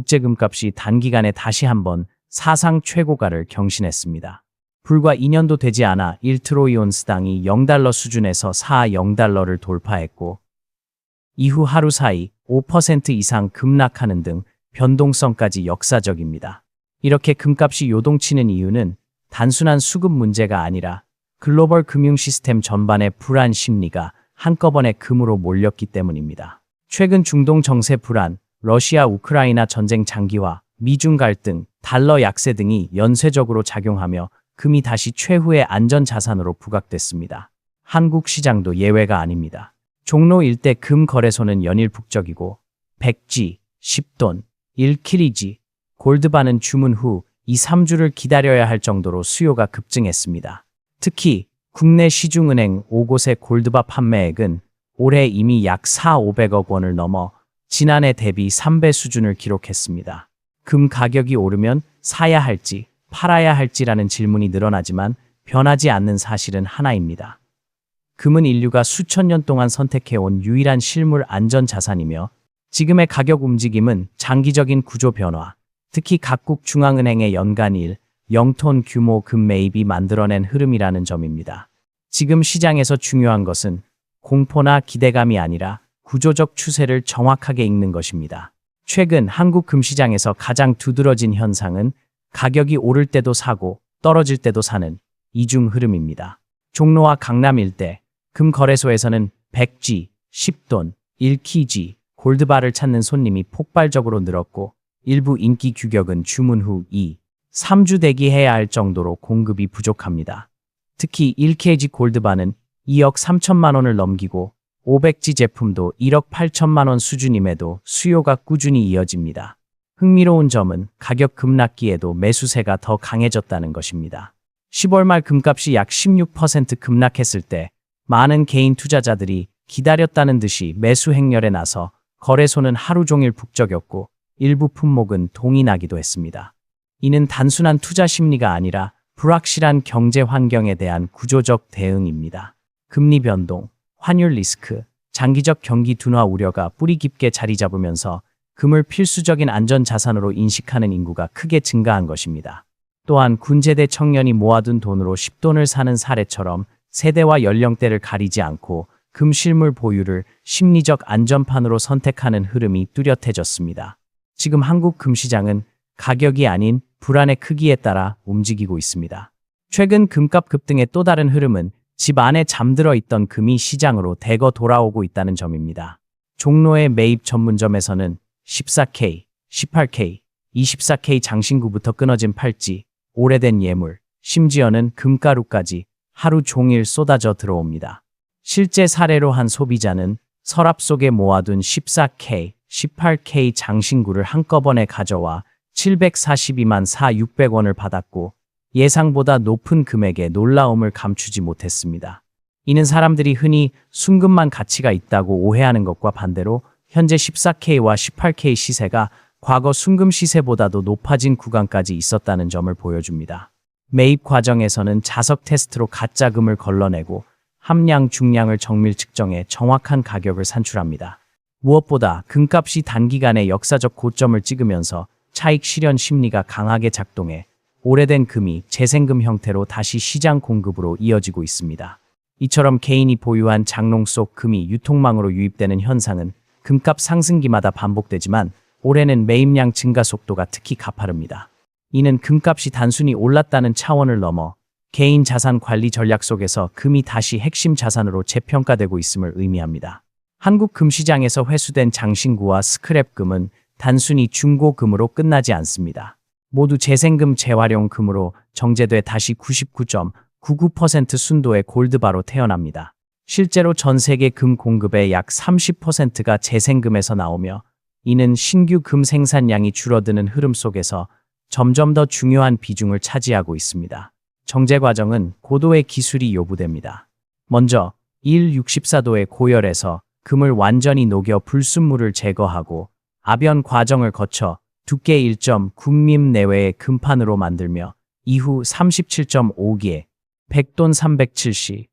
국제금값이 단기간에 다시 한번 사상 최고가를 경신했습니다. 불과 2년도 되지 않아 1트로이 온스당이 0달러 수준에서 0달러를 돌파했고 이후 하루 사이 5% 이상 급락하는 등 변동성까지 역사적입니다. 이렇게 금값이 요동치는 이유는 단순한 수급 문제가 아니라 글로벌 금융 시스템 전반의 불안 심리가 한꺼번에 금으로 몰렸기 때문입니다. 최근 중동 정세 불안, 러시아 우크라이나 전쟁 장기화, 미중 갈등, 달러 약세 등이 연쇄적으로 작용하며 금이 다시 최후의 안전자산으로 부각됐습니다. 한국 시장도 예외가 아닙니다. 종로 일대 금 거래소는 연일 북적이고 100G, 10돈, 1kg, 골드바는 주문 후 2-3주를 기다려야 할 정도로 수요가 급증했습니다. 특히 국내 시중은행 5곳의 골드바 판매액은 올해 이미 약 4,500억 원을 넘어 지난해 대비 3배 수준을 기록했습니다. 금 가격이 오르면 사야 할지 팔아야 할지라는 질문이 늘어나지만 변하지 않는 사실은 하나입니다. 금은 인류가 수천 년 동안 선택해온 유일한 실물 안전 자산이며 지금의 가격 움직임은 장기적인 구조 변화, 특히 각국 중앙은행의 연간 0톤 규모 금 매입이 만들어낸 흐름이라는 점입니다. 지금 시장에서 중요한 것은 공포나 기대감이 아니라 구조적 추세를 정확하게 읽는 것입니다. 최근 한국 금시장에서 가장 두드러진 현상은 가격이 오를 때도 사고 떨어질 때도 사는 이중 흐름입니다. 종로와 강남 일대 금 거래소에서는 100G, 10돈, 1kg, 골드바를 찾는 손님이 폭발적으로 늘었고 일부 인기 규격은 주문 후 2-3주 대기해야 할 정도로 공급이 부족합니다. 특히 1kg 골드바는 2억 3천만 원을 넘기고 500G 제품도 1억 8천만 원 수준임에도 수요가 꾸준히 이어집니다. 흥미로운 점은 가격 급락기에도 매수세가 더 강해졌다는 것입니다. 10월 말 금값이 약 16% 급락했을 때 많은 개인 투자자들이 기다렸다는 듯이 매수 행렬에 나서 거래소는 하루 종일 북적였고 일부 품목은 동이 나기도 했습니다. 이는 단순한 투자 심리가 아니라 불확실한 경제 환경에 대한 구조적 대응입니다. 금리 변동, 환율 리스크, 장기적 경기 둔화 우려가 뿌리 깊게 자리 잡으면서 금을 필수적인 안전자산으로 인식하는 인구가 크게 증가한 것입니다. 또한 군제대 청년이 모아둔 돈으로 10돈을 사는 사례처럼 세대와 연령대를 가리지 않고 금 실물 보유를 심리적 안전판으로 선택하는 흐름이 뚜렷해졌습니다. 지금 한국 금시장은 가격이 아닌 불안의 크기에 따라 움직이고 있습니다. 최근 금값 급등의 또 다른 흐름은 집 안에 잠들어 있던 금이 시장으로 대거 돌아오고 있다는 점입니다. 종로의 매입 전문점에서는 14K, 18K, 24K 장신구부터 끊어진 팔찌, 오래된 예물, 심지어는 금가루까지 하루 종일 쏟아져 들어옵니다. 실제 사례로 한 소비자는 서랍 속에 모아둔 14K, 18K 장신구를 한꺼번에 가져와 742만 4,600원을 받았고 예상보다 높은 금액에 놀라움을 감추지 못했습니다. 이는 사람들이 흔히 순금만 가치가 있다고 오해하는 것과 반대로 현재 14K와 18K 시세가 과거 순금 시세보다도 높아진 구간까지 있었다는 점을 보여줍니다. 매입 과정에서는 자석 테스트로 가짜 금을 걸러내고 함량, 중량을 정밀 측정해 정확한 가격을 산출합니다. 무엇보다 금값이 단기간에 역사적 고점을 찍으면서 차익 실현 심리가 강하게 작동해 오래된 금이 재생금 형태로 다시 시장 공급으로 이어지고 있습니다. 이처럼 개인이 보유한 장롱 속 금이 유통망으로 유입되는 현상은 금값 상승기마다 반복되지만 올해는 매입량 증가 속도가 특히 가파릅니다. 이는 금값이 단순히 올랐다는 차원을 넘어 개인 자산 관리 전략 속에서 금이 다시 핵심 자산으로 재평가되고 있음을 의미합니다. 한국 금시장에서 회수된 장신구와 스크랩금은 단순히 중고금으로 끝나지 않습니다. 모두 재생금 재활용 금으로 정제돼 다시 99.99% 순도의 골드바로 태어납니다. 실제로 전 세계 금 공급의 약 30%가 재생금에서 나오며 이는 신규 금 생산량이 줄어드는 흐름 속에서 점점 더 중요한 비중을 차지하고 있습니다. 정제 과정은 고도의 기술이 요구됩니다. 먼저 164도의 고열에서 금을 완전히 녹여 불순물을 제거하고 압연 과정을 거쳐 두께 1.9mm 내외의 금판으로 만들며 이후 37.5기에 100돈 307C,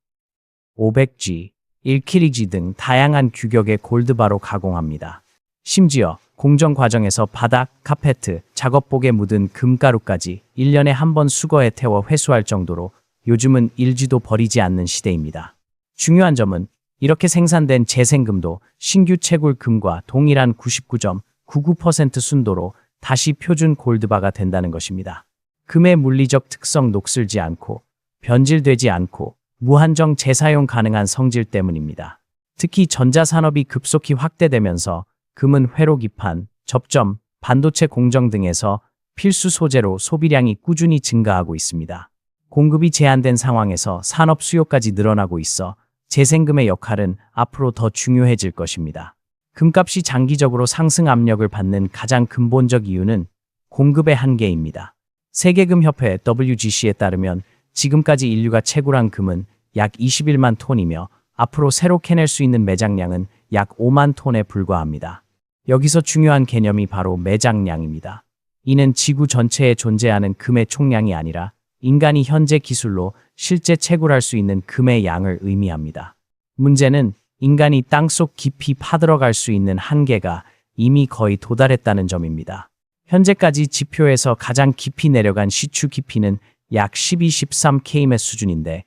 500G, 1kg 등 다양한 규격의 골드바로 가공합니다. 심지어 공정 과정에서 바닥, 카페트, 작업복에 묻은 금가루까지 1년에 한 번 수거해 태워 회수할 정도로 요즘은 일지도 버리지 않는 시대입니다. 중요한 점은 이렇게 생산된 재생금도 신규 채굴금과 동일한 99.99% 순도로 다시 표준 골드바가 된다는 것입니다. 금의 물리적 특성 녹슬지 않고 변질되지 않고 무한정 재사용 가능한 성질 때문입니다. 특히 전자산업이 급속히 확대되면서 금은 회로기판, 접점, 반도체 공정 등에서 필수 소재로 소비량이 꾸준히 증가하고 있습니다. 공급이 제한된 상황에서 산업 수요까지 늘어나고 있어 재생금의 역할은 앞으로 더 중요해질 것입니다. 금값이 장기적으로 상승 압력을 받는 가장 근본적 이유는 공급의 한계입니다. 세계금협회 WGC에 따르면 지금까지 인류가 채굴한 금은 약 21만 톤이며 앞으로 새로 캐낼 수 있는 매장량은 약 5만 톤에 불과합니다. 여기서 중요한 개념이 바로 매장량입니다. 이는 지구 전체에 존재하는 금의 총량이 아니라 인간이 현재 기술로 실제 채굴할 수 있는 금의 양을 의미합니다. 문제는 인간이 땅속 깊이 파들어갈 수 있는 한계가 이미 거의 도달했다는 점입니다. 현재까지 지표에서 가장 깊이 내려간 시추 깊이는 약 12-13km 수준인데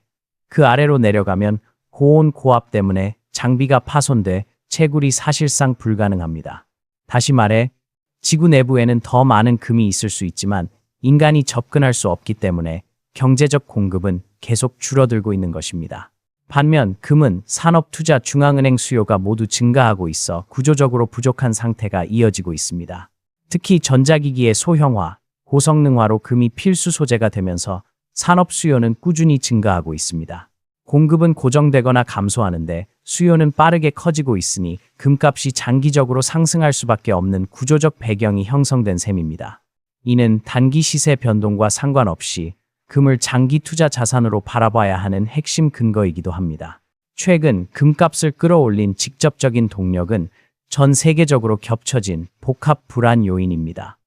그 아래로 내려가면 고온 고압 때문에 장비가 파손돼 채굴이 사실상 불가능합니다. 다시 말해 지구 내부에는 더 많은 금이 있을 수 있지만 인간이 접근할 수 없기 때문에 경제적 공급은 계속 줄어들고 있는 것입니다. 반면 금은 산업 투자 중앙은행 수요가 모두 증가하고 있어 구조적으로 부족한 상태가 이어지고 있습니다. 특히 전자기기의 소형화, 고성능화로 금이 필수 소재가 되면서 산업 수요는 꾸준히 증가하고 있습니다. 공급은 고정되거나 감소하는데 수요는 빠르게 커지고 있으니 금값이 장기적으로 상승할 수밖에 없는 구조적 배경이 형성된 셈입니다. 이는 단기 시세 변동과 상관없이 금을 장기 투자 자산으로 바라봐야 하는 핵심 근거이기도 합니다. 최근 금값을 끌어올린 직접적인 동력은 전 세계적으로 겹쳐진 복합 불안 요인입니다.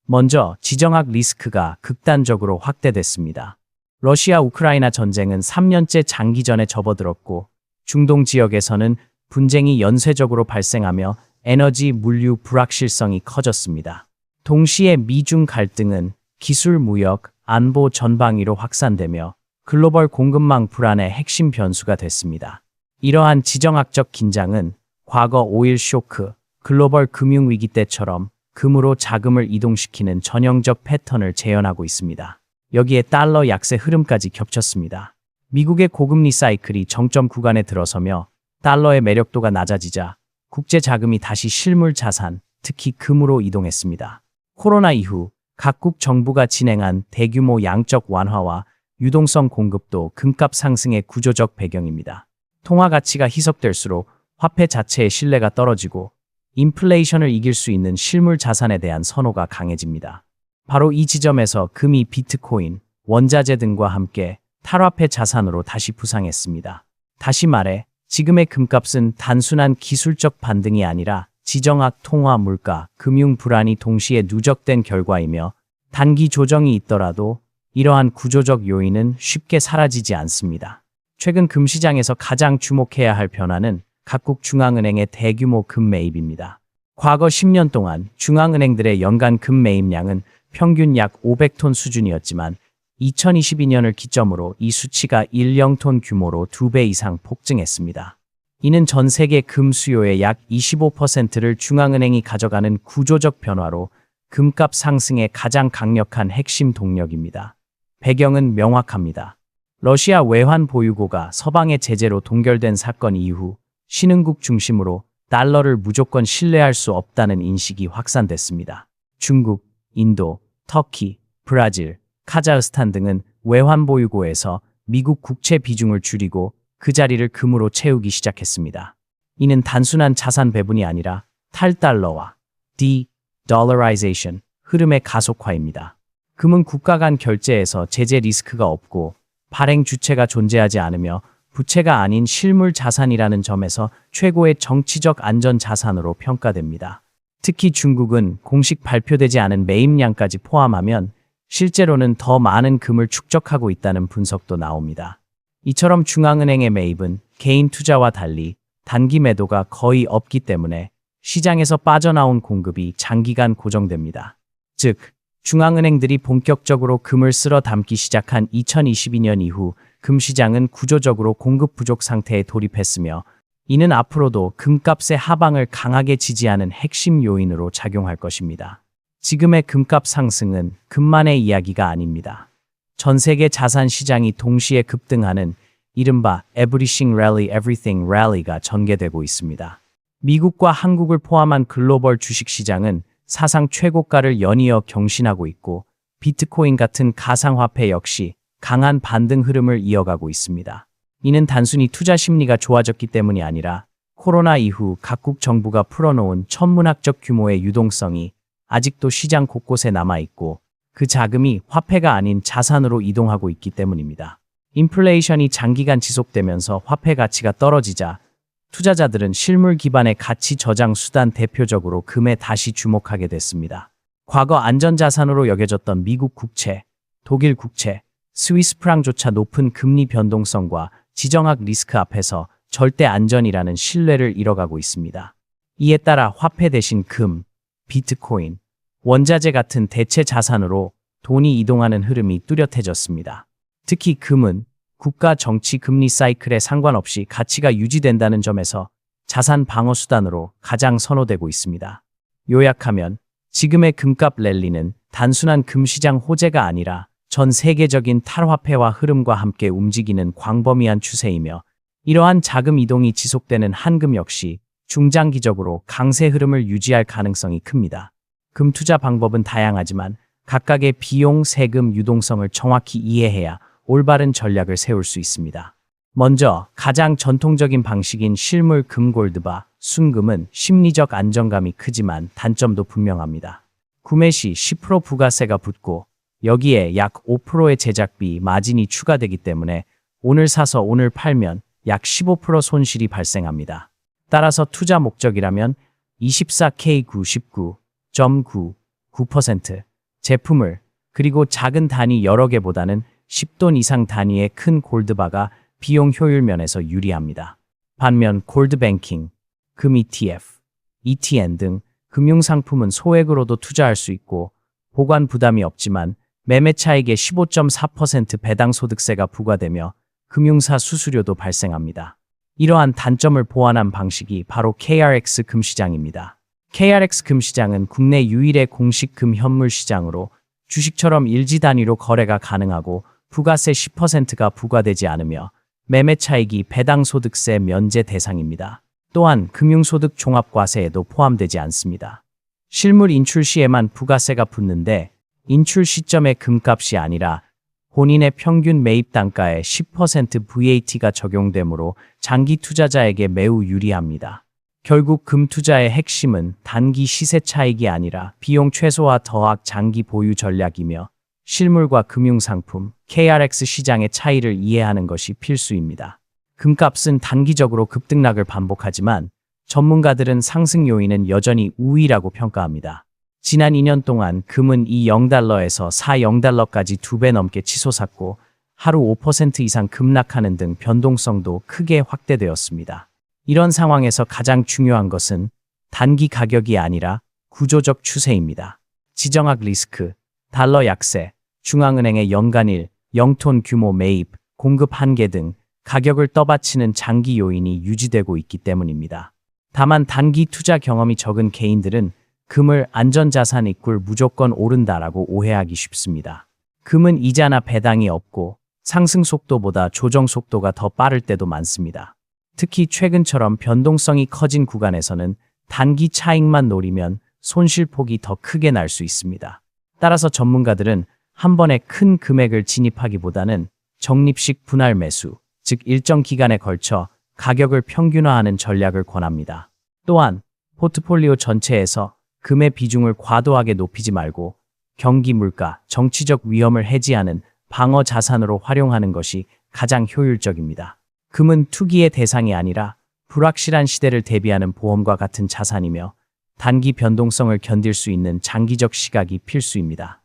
먼저 지정학 리스크가 극단적으로 확대됐습니다. 러시아 우크라이나 전쟁은 3년째 장기전에 접어들었고 중동 지역에서는 분쟁이 연쇄적으로 발생하며 에너지 물류 불확실성이 커졌습니다. 동시에 미중 갈등은 기술 무역, 안보 전방위로 확산되며 글로벌 공급망 불안의 핵심 변수가 됐습니다. 이러한 지정학적 긴장은 과거 오일 쇼크, 글로벌 금융위기 때처럼 금으로 자금을 이동시키는 전형적 패턴을 재현하고 있습니다. 여기에 달러 약세 흐름까지 겹쳤습니다. 미국의 고금리 사이클이 정점 구간에 들어서며 달러의 매력도가 낮아지자 국제 자금이 다시 실물 자산, 특히 금으로 이동했습니다. 코로나 이후 각국 정부가 진행한 대규모 양적 완화와 유동성 공급도 금값 상승의 구조적 배경입니다. 통화 가치가 희석될수록 화폐 자체의 신뢰가 떨어지고 인플레이션을 이길 수 있는 실물 자산에 대한 선호가 강해집니다. 바로 이 지점에서 금이 비트코인, 원자재 등과 함께 탈화폐 자산으로 다시 부상했습니다. 다시 말해 지금의 금값은 단순한 기술적 반등이 아니라 지정학, 통화, 물가, 금융 불안이 동시에 누적된 결과이며 단기 조정이 있더라도 이러한 구조적 요인은 쉽게 사라지지 않습니다. 최근 금시장에서 가장 주목해야 할 변화는 각국 중앙은행의 대규모 금 매입입니다. 과거 10년 동안 중앙은행들의 연간 금 매입량은 평균 약 500톤 수준이었지만 2022년을 기점으로 이 수치가 10톤 규모로 2배 이상 폭증했습니다. 이는 전 세계 금 수요의 약 25%를 중앙은행이 가져가는 구조적 변화로 금값 상승의 가장 강력한 핵심 동력입니다. 배경은 명확합니다. 러시아 외환 보유고가 서방의 제재로 동결된 사건 이후 신흥국 중심으로 달러를 무조건 신뢰할 수 없다는 인식이 확산됐습니다. 중국, 인도, 터키, 브라질, 카자흐스탄 등은 외환 보유고에서 미국 국채 비중을 줄이고 그 자리를 금으로 채우기 시작했습니다. 이는 단순한 자산 배분이 아니라 탈달러와 de-dollarization 흐름의 가속화입니다. 금은 국가 간 결제에서 제재 리스크가 없고 발행 주체가 존재하지 않으며 부채가 아닌 실물 자산이라는 점에서 최고의 정치적 안전 자산으로 평가됩니다. 특히 중국은 공식 발표되지 않은 매입량까지 포함하면 실제로는 더 많은 금을 축적하고 있다는 분석도 나옵니다. 이처럼 중앙은행의 매입은 개인 투자와 달리 단기 매도가 거의 없기 때문에 시장에서 빠져나온 공급이 장기간 고정됩니다. 즉, 중앙은행들이 본격적으로 금을 쓸어 담기 시작한 2022년 이후 금 시장은 구조적으로 공급 부족 상태에 돌입했으며 이는 앞으로도 금값의 하방을 강하게 지지하는 핵심 요인으로 작용할 것입니다. 지금의 금값 상승은 금만의 이야기가 아닙니다. 전 세계 자산 시장이 동시에 급등하는 이른바 Everything Rally, Everything Rally가 전개되고 있습니다. 미국과 한국을 포함한 글로벌 주식시장은 사상 최고가를 연이어 경신하고 있고 비트코인 같은 가상화폐 역시 강한 반등 흐름을 이어가고 있습니다. 이는 단순히 투자 심리가 좋아졌기 때문이 아니라 코로나 이후 각국 정부가 풀어놓은 천문학적 규모의 유동성이 아직도 시장 곳곳에 남아있고 그 자금이 화폐가 아닌 자산으로 이동하고 있기 때문입니다. 인플레이션이 장기간 지속되면서 화폐 가치가 떨어지자 투자자들은 실물 기반의 가치 저장 수단 대표적으로 금에 다시 주목하게 됐습니다. 과거 안전자산으로 여겨졌던 미국 국채, 독일 국채, 스위스 프랑조차 높은 금리 변동성과 지정학 리스크 앞에서 절대 안전이라는 신뢰를 잃어가고 있습니다. 이에 따라 화폐 대신 금, 비트코인, 원자재 같은 대체 자산으로 돈이 이동하는 흐름이 뚜렷해졌습니다. 특히 금은 국가 정치 금리 사이클에 상관없이 가치가 유지된다는 점에서 자산 방어 수단으로 가장 선호되고 있습니다. 요약하면 지금의 금값 랠리는 단순한 금시장 호재가 아니라 전 세계적인 탈화폐화 흐름과 함께 움직이는 광범위한 추세이며 이러한 자금 이동이 지속되는 한금 역시 중장기적으로 강세 흐름을 유지할 가능성이 큽니다. 금 투자 방법은 다양하지만 각각의 비용, 세금, 유동성을 정확히 이해해야 올바른 전략을 세울 수 있습니다. 먼저 가장 전통적인 방식인 실물 금 골드바, 순금은 심리적 안정감이 크지만 단점도 분명합니다. 구매 시 10% 부가세가 붙고 여기에 약 5%의 제작비, 마진이 추가되기 때문에 오늘 사서 오늘 팔면 약 15% 손실이 발생합니다. 따라서 투자 목적이라면 24K99.99% 제품을 그리고 작은 단위 여러 개보다는 10돈 이상 단위의 큰 골드바가 비용 효율 면에서 유리합니다. 반면 골드뱅킹, 금 ETF, ETN 등 금융상품은 소액으로도 투자할 수 있고 보관 부담이 없지만 매매 차익의 15.4% 배당 소득세가 부과되며 금융사 수수료도 발생합니다. 이러한 단점을 보완한 방식이 바로 KRX 금시장입니다. KRX 금시장은 국내 유일의 공식 금 현물 시장으로 주식처럼 일지 단위로 거래가 가능하고 부가세 10%가 부과되지 않으며 매매 차익이 배당소득세 면제 대상입니다. 또한 금융소득 종합과세에도 포함되지 않습니다. 실물 인출 시에만 부가세가 붙는데 인출 시점의 금값이 아니라 본인의 평균 매입 단가의 10% VAT가 적용되므로 장기 투자자에게 매우 유리합니다. 결국 금 투자의 핵심은 단기 시세 차익이 아니라 비용 최소화 더학 장기 보유 전략이며 실물과 금융상품, KRX 시장의 차이를 이해하는 것이 필수입니다. 금값은 단기적으로 급등락을 반복하지만 전문가들은 상승 요인은 여전히 우위라고 평가합니다. 지난 2년 동안 금은 2.0달러에서 4.0달러까지 2배 넘게 치솟았고 하루 5% 이상 급락하는 등 변동성도 크게 확대되었습니다. 이런 상황에서 가장 중요한 것은 단기 가격이 아니라 구조적 추세입니다. 지정학 리스크, 달러 약세, 중앙은행의 연간일, 0톤 규모 매입, 공급 한계 등 가격을 떠받치는 장기 요인이 유지되고 있기 때문입니다. 다만 단기 투자 경험이 적은 개인들은 금을 안전자산 이꼴 무조건 오른다라고 오해하기 쉽습니다. 금은 이자나 배당이 없고 상승 속도보다 조정 속도가 더 빠를 때도 많습니다. 특히 최근처럼 변동성이 커진 구간에서는 단기 차익만 노리면 손실폭이 더 크게 날 수 있습니다. 따라서 전문가들은 한 번에 큰 금액을 진입하기보다는 적립식 분할 매수, 즉 일정 기간에 걸쳐 가격을 평균화하는 전략을 권합니다. 또한 포트폴리오 전체에서 금의 비중을 과도하게 높이지 말고 경기 물가, 정치적 위험을 해지하는 방어 자산으로 활용하는 것이 가장 효율적입니다. 금은 투기의 대상이 아니라 불확실한 시대를 대비하는 보험과 같은 자산이며 단기 변동성을 견딜 수 있는 장기적 시각이 필수입니다.